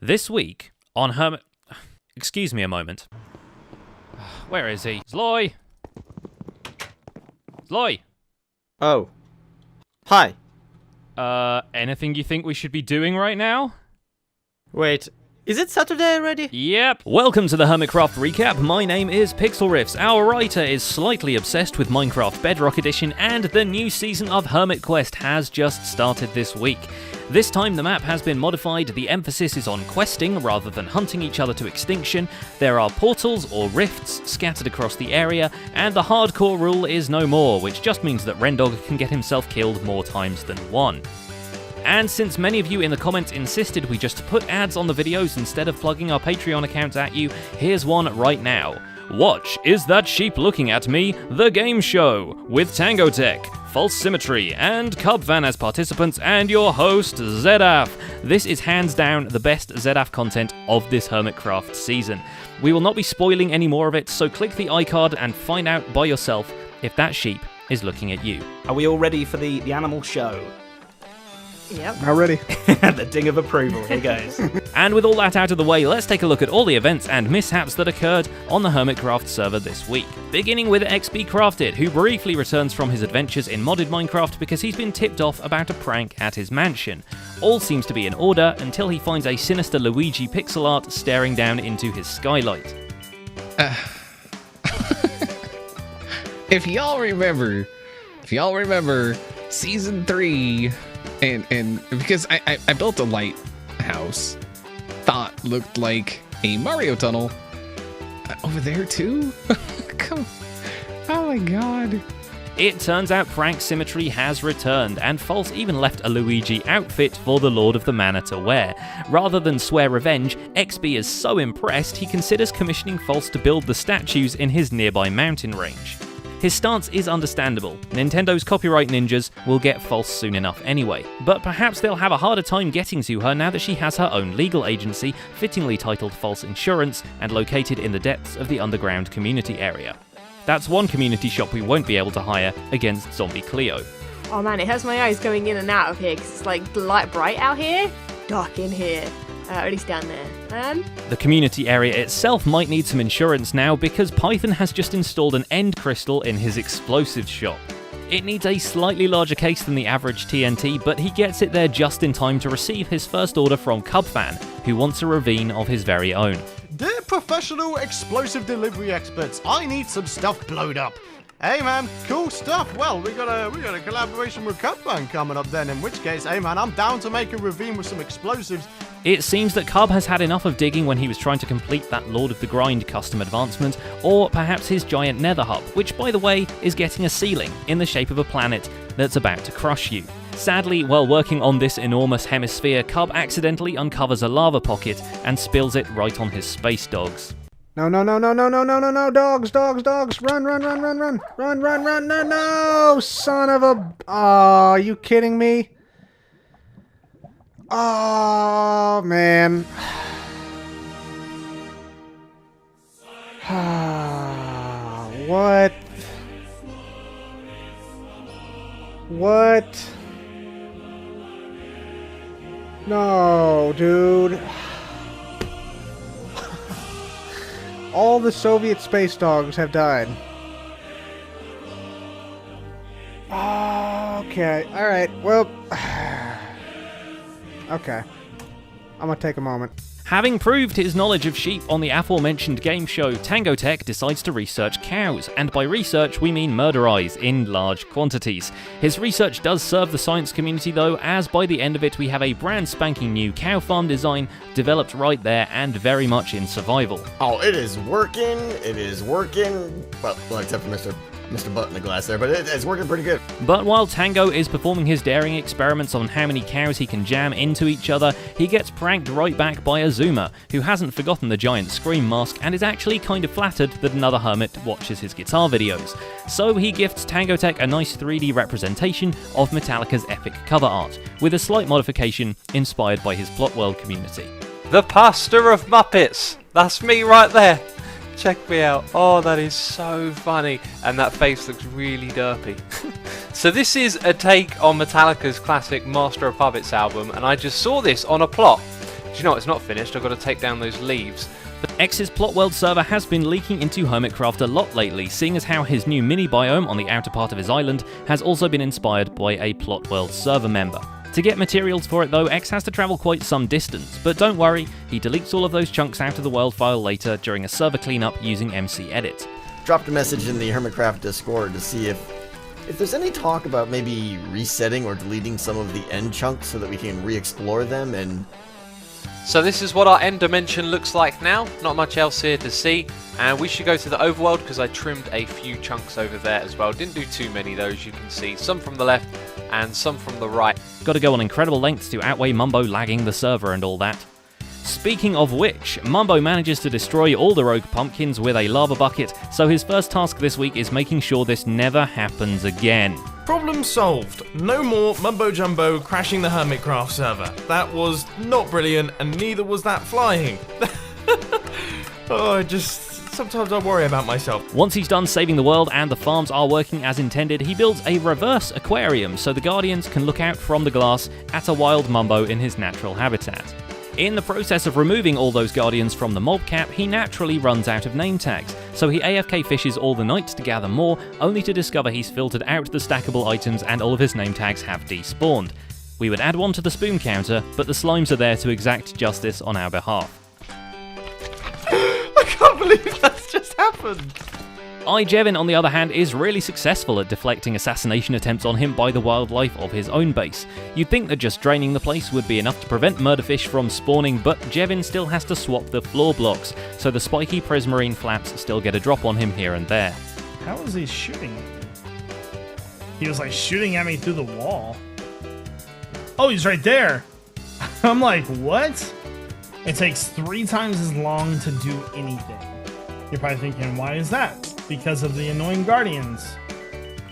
This week on Hermit... Excuse me a moment. Where is he? Zloy! Zloy! Oh. Hi. Anything you think we should be doing right now? Wait, is it Saturday already? Yep. Welcome to the Hermitcraft Recap. My name is Pixel Riffs. Our writer is slightly obsessed with Minecraft Bedrock Edition, and the new season of Hermit Quest has just started this week. This time the map has been modified, the emphasis is on questing rather than hunting each other to extinction, there are portals or rifts scattered across the area, and the hardcore rule is no more, which just means that Rendog can get himself killed more times than one. And since many of you in the comments insisted we just put ads on the videos instead of plugging our Patreon accounts at you, here's one right now. Watch Is That Sheep Looking At Me? The Game Show, with Tango Tech, False Symmetry, and Cubvan as participants, and your host, Zedaf. This is hands down the best Zedaf content of this Hermitcraft season. We will not be spoiling any more of it, so click the iCard and find out by yourself if that sheep is looking at you. Are we all ready for the animal show? Yep. Now ready. The ding of approval, here goes. And with all that out of the way, let's take a look at all the events and mishaps that occurred on the Hermitcraft server this week. Beginning with XB Crafted, who briefly returns from his adventures in modded Minecraft because he's been tipped off about a prank at his mansion. All seems to be in order until he finds a sinister Luigi pixel art staring down into his skylight. If y'all remember season 3, and because I built a lighthouse, thought looked like a Mario tunnel over there too. Come, oh my god. It turns out Prank Symmetry has returned, and False even left a Luigi outfit for the Lord of the Manor to wear. Rather than swear revenge, XB is so impressed he considers commissioning False to build the statues in his nearby mountain range. His stance is understandable. Nintendo's copyright ninjas will get False soon enough anyway, but perhaps they'll have a harder time getting to her now that she has her own legal agency, fittingly titled False Insurance, and located in the depths of the underground community area. That's one community shop we won't be able to hire against Zombie Cleo. Oh man, it hurts my eyes going in and out of here because it's like light bright out here, dark in here. At least down there. The community area itself might need some insurance now because Python has just installed an end crystal in his explosives shop. It needs a slightly larger case than the average TNT, but he gets it there just in time to receive his first order from Cubvan, who wants a ravine of his very own. Dear professional explosive delivery experts, I need some stuff blowed up. Hey man, cool stuff. Well, we got a collaboration with Cubvan coming up then, in which case, hey man, I'm down to make a ravine with some explosives. It seems that Cub has had enough of digging when he was trying to complete that Lord of the Grind custom advancement, or perhaps his giant nether hub, which by the way is getting a ceiling in the shape of a planet that's about to crush you. Sadly, while working on this enormous hemisphere, Cub accidentally uncovers a lava pocket and spills it right on his space dogs. No, dogs, run, no, son of a... Aw, are you kidding me? Oh, man. What? What? No, dude. All the Soviet space dogs have died. Okay, alright, well... Okay. I'm gonna take a moment. Having proved his knowledge of sheep on the aforementioned game show, Tango Tech decides to research cows, and by research we mean murderize in large quantities. His research does serve the science community though, as by the end of it we have a brand spanking new cow farm design developed right there and very much in survival. Oh, it is working. Well, except for Mr. Butt in the glass there, but it's working pretty good. But while Tango is performing his daring experiments on how many cows he can jam into each other, he gets pranked right back by Azuma, who hasn't forgotten the giant scream mask and is actually kind of flattered that another hermit watches his guitar videos. So he gifts Tango Tech a nice 3D representation of Metallica's epic cover art, with a slight modification inspired by his Plot World community. The pastor of Muppets! That's me right there! Check me out. Oh, that is so funny. And that face looks really derpy. So this is a take on Metallica's classic Master of Puppets album, and I just saw this on a plot. Do you know what? It's not finished. I've got to take down those leaves. X's Plot World server has been leaking into Hermitcraft a lot lately, seeing as how his new mini biome on the outer part of his island has also been inspired by a Plot World server member. To get materials for it though, X has to travel quite some distance, but don't worry, he deletes all of those chunks out of the world file later during a server cleanup using MC Edit. Dropped a message in the Hermitcraft Discord to see if there's any talk about maybe resetting or deleting some of the end chunks so that we can re-explore them. And so this is what our end dimension looks like now. Not much else here to see. And we should go to the overworld because I trimmed a few chunks over there as well. Didn't do too many though, as you can see. Some from the left and some from the right. Got to go on incredible lengths to outweigh Mumbo lagging the server and all that. Speaking of which, Mumbo manages to destroy all the rogue pumpkins with a lava bucket, so his first task this week is making sure this never happens again. Problem solved. No more Mumbo Jumbo crashing the Hermitcraft server. That was not brilliant, and neither was that flying. Sometimes I worry about myself. Once he's done saving the world and the farms are working as intended, he builds a reverse aquarium so the Guardians can look out from the glass at a wild Mumbo in his natural habitat. In the process of removing all those Guardians from the mob cap, he naturally runs out of name tags, so he AFK fishes all the night to gather more, only to discover he's filtered out the stackable items and all of his name tags have despawned. We would add one to the spoon counter, but the slimes are there to exact justice on our behalf. I can't believe that's just happened. Jevin, on the other hand, is really successful at deflecting assassination attempts on him by the wildlife of his own base. You'd think that just draining the place would be enough to prevent murderfish from spawning, but Jevin still has to swap the floor blocks, so the spiky prismarine flaps still get a drop on him here and there. How was he shooting at me? He was like shooting at me through the wall. Oh, he's right there. I'm like, what? It takes 3 times as long to do anything. You're probably thinking, why is that? Because of the annoying Guardians.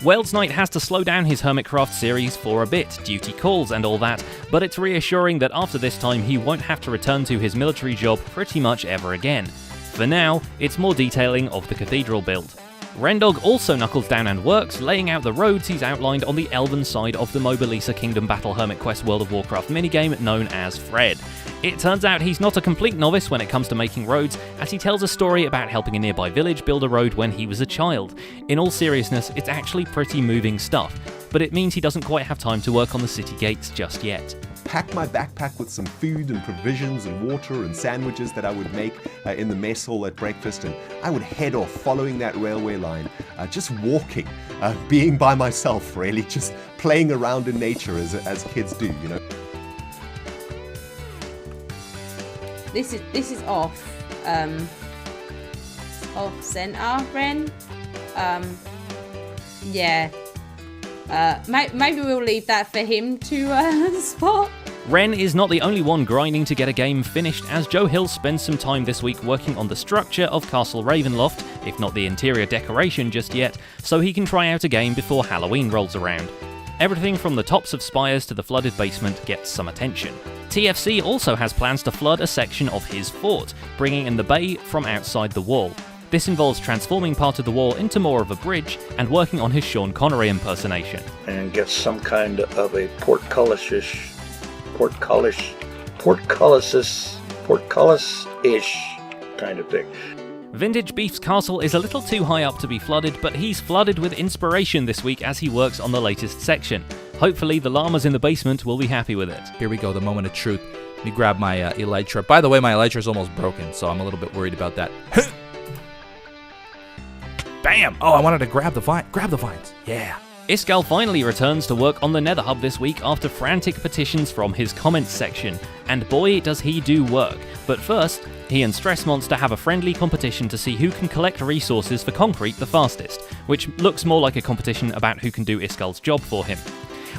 Wales Knight has to slow down his Hermitcraft series for a bit, duty calls and all that, but it's reassuring that after this time he won't have to return to his military job pretty much ever again. For now, it's more detailing of the cathedral build. Rendog also knuckles down and works, laying out the roads he's outlined on the elven side of the Mobilisa Kingdom Battle Hermit Quest World of Warcraft minigame known as Fred. It turns out he's not a complete novice when it comes to making roads, as he tells a story about helping a nearby village build a road when he was a child. In all seriousness, it's actually pretty moving stuff, but it means he doesn't quite have time to work on the city gates just yet. Pack my backpack with some food and provisions and water and sandwiches that I would make in the mess hall at breakfast, and I would head off following that railway line, just walking, being by myself really, just playing around in nature as kids do, you know. This is off center, Ren. Yeah. Maybe we'll leave that for him to spot. Ren is not the only one grinding to get a game finished, as Joe Hill spends some time this week working on the structure of Castle Ravenloft, if not the interior decoration just yet, so he can try out a game before Halloween rolls around. Everything from the tops of spires to the flooded basement gets some attention. TFC also has plans to flood a section of his fort, bringing in the bay from outside the wall. This involves transforming part of the wall into more of a bridge and working on his Sean Connery impersonation. And get some kind of a portcullis-ish kind of thing. Vintage Beef's castle is a little too high up to be flooded, but he's flooded with inspiration this week as he works on the latest section. Hopefully the llamas in the basement will be happy with it. Here we go, the moment of truth. Let me grab my elytra. By the way, my elytra is almost broken, so I'm a little bit worried about that. Bam! Oh, I wanted to grab the vines. Yeah. Iskall finally returns to work on the Nether Hub this week after frantic petitions from his comments section, and boy does he do work. But first, he and Stress Monster have a friendly competition to see who can collect resources for concrete the fastest, which looks more like a competition about who can do Iskall's job for him.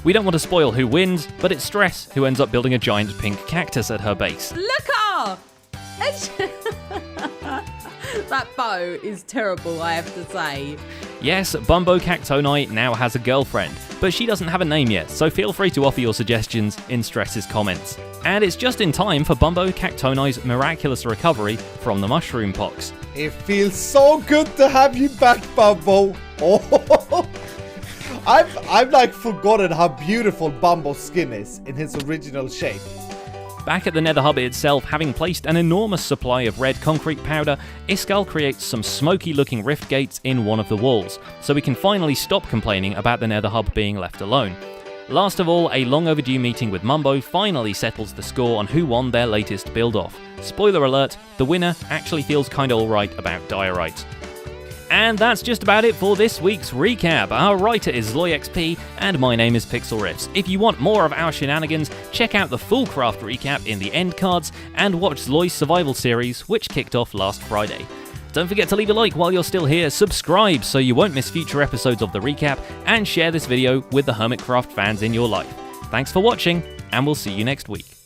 We don't want to spoil who wins, but it's Stress who ends up building a giant pink cactus at her base. Look at that bow is terrible, I have to say. Yes, Bumbo Cactoni now has a girlfriend, but she doesn't have a name yet, so feel free to offer your suggestions in Stress's comments. And it's just in time for Bumbo Cactoni's miraculous recovery from the mushroom pox. It feels so good to have you back, Bumbo. Oh, I've like forgotten how beautiful Bumbo's skin is in his original shape. Back at the Nether hub itself, having placed an enormous supply of red concrete powder, Iskall creates some smoky looking rift gates in one of the walls, so we can finally stop complaining about the Nether hub being left alone. Last of all, a long overdue meeting with Mumbo finally settles the score on who won their latest build-off. Spoiler alert, the winner actually feels kinda alright about diorite. And that's just about it for this week's recap. Our writer is ZloyXP, and my name is Pixel Riffs. If you want more of our shenanigans, check out the full craft recap in the end cards, and watch Zloy's survival series, which kicked off last Friday. Don't forget to leave a like while you're still here, subscribe so you won't miss future episodes of the recap, and share this video with the Hermitcraft fans in your life. Thanks for watching, and we'll see you next week.